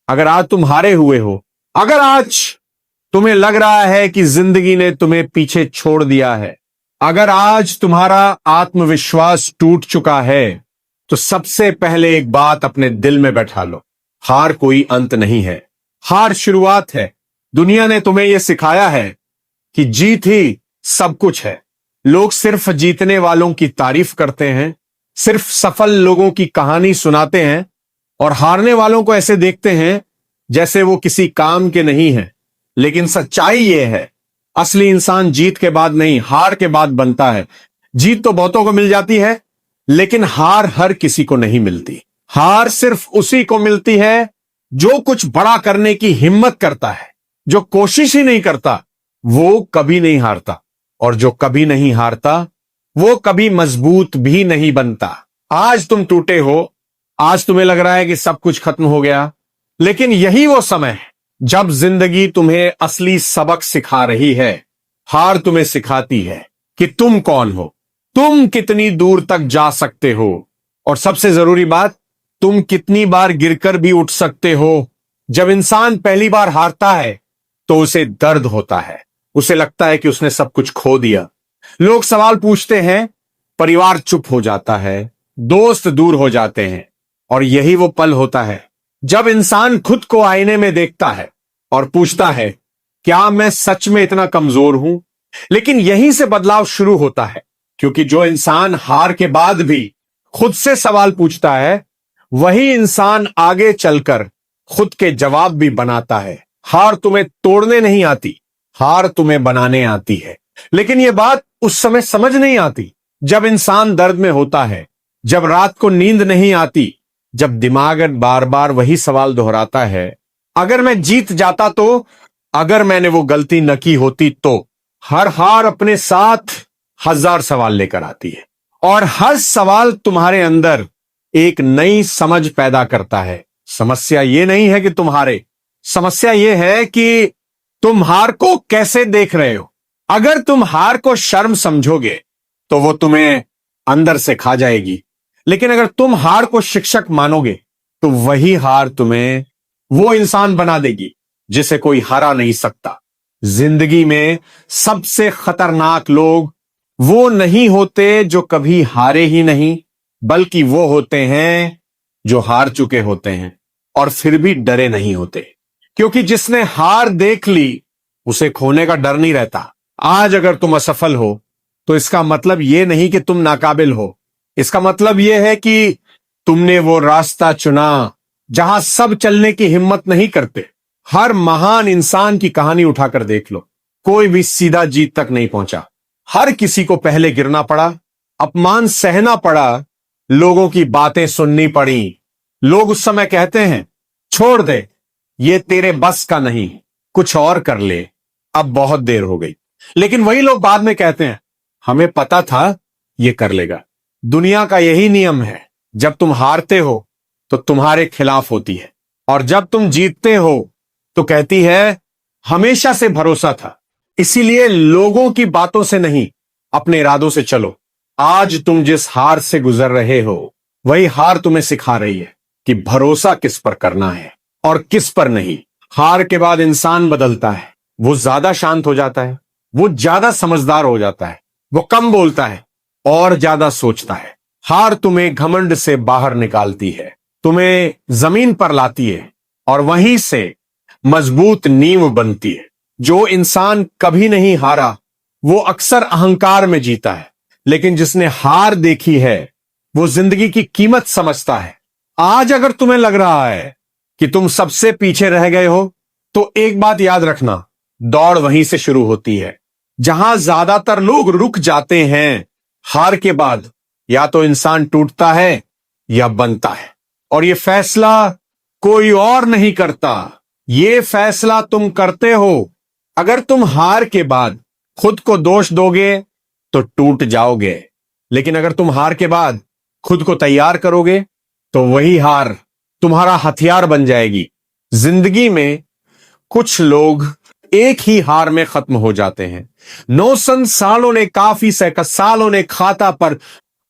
अगर आज तुम हारे हुए हो, अगर आज तुम्हें लग रहा है कि जिंदगी ने तुम्हें पीछे छोड़ दिया है, अगर आज तुम्हारा आत्मविश्वास टूट चुका है, तो सबसे पहले एक बात अपने दिल में बैठा लो, हार कोई अंत नहीं है, हार शुरुआत है। दुनिया ने तुम्हें यह सिखाया है कि जीत ही सब कुछ है। लोग सिर्फ जीतने वालों की तारीफ करते हैं, सिर्फ सफल लोगों की कहानी सुनाते हैं और हारने वालों को ऐसे देखते हैं जैसे वो किसी काम के नहीं है। लेकिन सच्चाई ये है, असली इंसान जीत के बाद नहीं, हार के बाद बनता है। जीत तो बहुतों को मिल जाती है, लेकिन हार हर किसी को नहीं मिलती। हार सिर्फ उसी को मिलती है जो कुछ बड़ा करने की हिम्मत करता है। जो कोशिश ही नहीं करता वो कभी नहीं हारता, और जो कभी नहीं हारता वो कभी मजबूत भी नहीं बनता। आज तुम टूटे हो, आज तुम्हें लग रहा है कि सब कुछ खत्म हो गया, लेकिन यही वो समय है जब जिंदगी तुम्हें असली सबक सिखा रही है। हार तुम्हें सिखाती है कि तुम कौन हो, तुम कितनी दूर तक जा सकते हो, और सबसे जरूरी बात, तुम कितनी बार गिरकर भी उठ सकते हो। जब इंसान पहली बार हारता है तो उसे दर्द होता है, उसे लगता है कि उसने सब कुछ खो दिया। लोग सवाल पूछते हैं, परिवार चुप हो जाता है, दोस्त दूर हो जाते हैं, और यही वो पल होता है जब इंसान खुद को आईने में देखता है और पूछता है, क्या मैं सच में इतना कमजोर हूं? लेकिन यहीं से बदलाव शुरू होता है, क्योंकि जो इंसान हार के बाद भी खुद से सवाल पूछता है, वही इंसान आगे चलकर खुद के जवाब भी बनाता है। हार तुम्हें तोड़ने नहीं आती, हार तुम्हें बनाने आती है। लेकिन यह बात उस समय समझ नहीं आती जब इंसान दर्द में होता है, जब रात को नींद नहीं आती, जब दिमाग बार बार वही सवाल दोहराता है, अगर मैं जीत जाता तो, अगर मैंने वो गलती न की होती तो। हर हार अपने साथ 1000 सवाल लेकर आती है, और हर सवाल तुम्हारे अंदर एक नई समझ पैदा करता है। समस्या ये नहीं है कि तुम हारे, समस्या ये है कि तुम हार को कैसे देख रहे हो। अगर तुम हार को शर्म समझोगे तो वो तुम्हें अंदर से खा जाएगी, लेकिन अगर तुम हार को शिक्षक मानोगे तो वही हार तुम्हें वो इंसान बना देगी जिसे कोई हरा नहीं सकता। जिंदगी में सबसे खतरनाक लोग वो नहीं होते जो कभी हारे ही नहीं, बल्कि वो होते हैं जो हार चुके होते हैं और फिर भी डरे नहीं होते, क्योंकि जिसने हार देख ली उसे खोने का डर नहीं रहता। आज अगर तुम असफल हो तो इसका मतलब यह नहीं कि तुम नाकाबिल हो, इसका मतलब यह है कि तुमने वो रास्ता चुना जहां सब चलने की हिम्मत नहीं करते। हर महान इंसान की कहानी उठाकर देख लो, कोई भी सीधा जीत तक नहीं पहुंचा। हर किसी को पहले गिरना पड़ा, अपमान सहना पड़ा, लोगों की बातें सुननी पड़ी। लोग उस समय कहते हैं, छोड़ दे, ये तेरे बस का नहीं, कुछ और कर ले, अब बहुत देर हो गई। लेकिन वही लोग बाद में कहते हैं, हमें पता था ये कर लेगा। दुनिया का यही नियम है, जब तुम हारते हो तो तुम्हारे खिलाफ होती है, और जब तुम जीतते हो तो कहती है हमेशा से भरोसा था। इसीलिए लोगों की बातों से नहीं, अपने इरादों से चलो। आज तुम जिस हार से गुजर रहे हो, वही हार तुम्हें सिखा रही है कि भरोसा किस पर करना है और किस पर नहीं। हार के बाद इंसान बदलता है, वो ज्यादा शांत हो जाता है, वो ज्यादा समझदार हो जाता है, वो कम बोलता है और ज्यादा सोचता है। हार तुम्हें घमंड से बाहर निकालती है, तुम्हें जमीन पर लाती है, और वहीं से मजबूत नींव बनती है। जो इंसान कभी नहीं हारा वो अक्सर अहंकार में जीता है, लेकिन जिसने हार देखी है वो जिंदगी की कीमत समझता है। आज अगर तुम्हें लग रहा है कि तुम सबसे पीछे रह गए हो, तो एक बात याद रखना, दौड़ वहीं से शुरू होती है जहां ज्यादातर लोग रुक जाते हैं। हार के बाद या तो इंसान टूटता है या बनता है, और ये फैसला कोई और नहीं करता, ये फैसला तुम करते हो। अगर तुम हार के बाद खुद को दोष दोगे तो टूट जाओगे, लेकिन अगर तुम हार के बाद खुद को तैयार करोगे तो वही हार तुम्हारा हथियार बन जाएगी। जिंदगी में कुछ लोग एक ही हार में खत्म हो जाते हैं, 9 सालों ने काफी सालों ने खाता पर,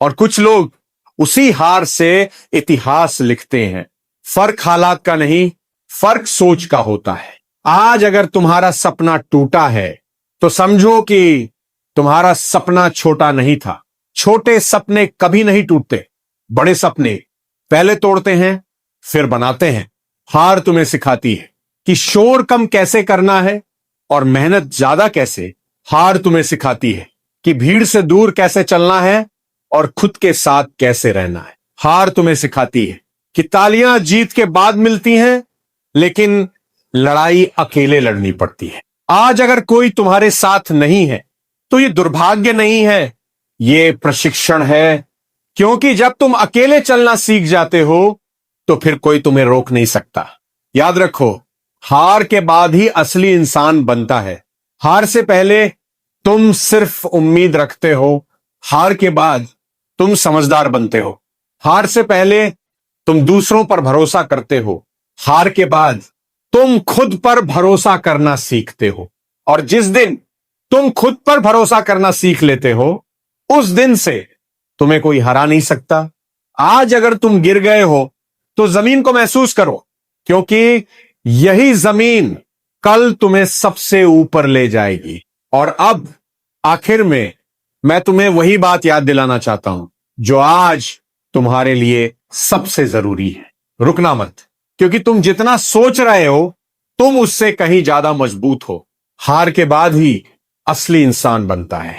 और कुछ लोग उसी हार से इतिहास लिखते हैं। फर्क हालात का नहीं, फर्क सोच का होता है। आज अगर तुम्हारा सपना टूटा है तो समझो कि तुम्हारा सपना छोटा नहीं था। छोटे सपने कभी नहीं टूटते, बड़े सपने पहले तोड़ते हैं फिर बनाते हैं। हार तुम्हें सिखाती है कि शोर कम कैसे करना है और मेहनत ज्यादा कैसे। हार तुम्हें सिखाती है कि भीड़ से दूर कैसे चलना है और खुद के साथ कैसे रहना है। हार तुम्हें सिखाती है कि तालियां जीत के बाद मिलती हैं, लेकिन लड़ाई अकेले लड़नी पड़ती है। आज अगर कोई तुम्हारे साथ नहीं है तो ये दुर्भाग्य नहीं है, ये प्रशिक्षण है। क्योंकि जब तुम अकेले चलना सीख जाते हो तो फिर कोई तुम्हें रोक नहीं सकता। याद रखो, हार के बाद ही असली इंसान बनता है। हार से पहले तुम सिर्फ उम्मीद रखते हो, हार के बाद तुम समझदार बनते हो। हार से पहले तुम दूसरों पर भरोसा करते हो, हार के बाद तुम खुद पर भरोसा करना सीखते हो। और जिस दिन तुम खुद पर भरोसा करना सीख लेते हो, उस दिन से तुम्हें कोई हरा नहीं सकता। आज अगर तुम गिर गए हो तो जमीन को महसूस करो, क्योंकि यही जमीन कल तुम्हें सबसे ऊपर ले जाएगी। और अब आखिर में मैं तुम्हें वही बात याद दिलाना चाहता हूं जो आज तुम्हारे लिए सबसे जरूरी है। रुकना मत, क्योंकि तुम जितना सोच रहे हो तुम उससे कहीं ज्यादा मजबूत हो। हार के बाद ही असली इंसान बनता है।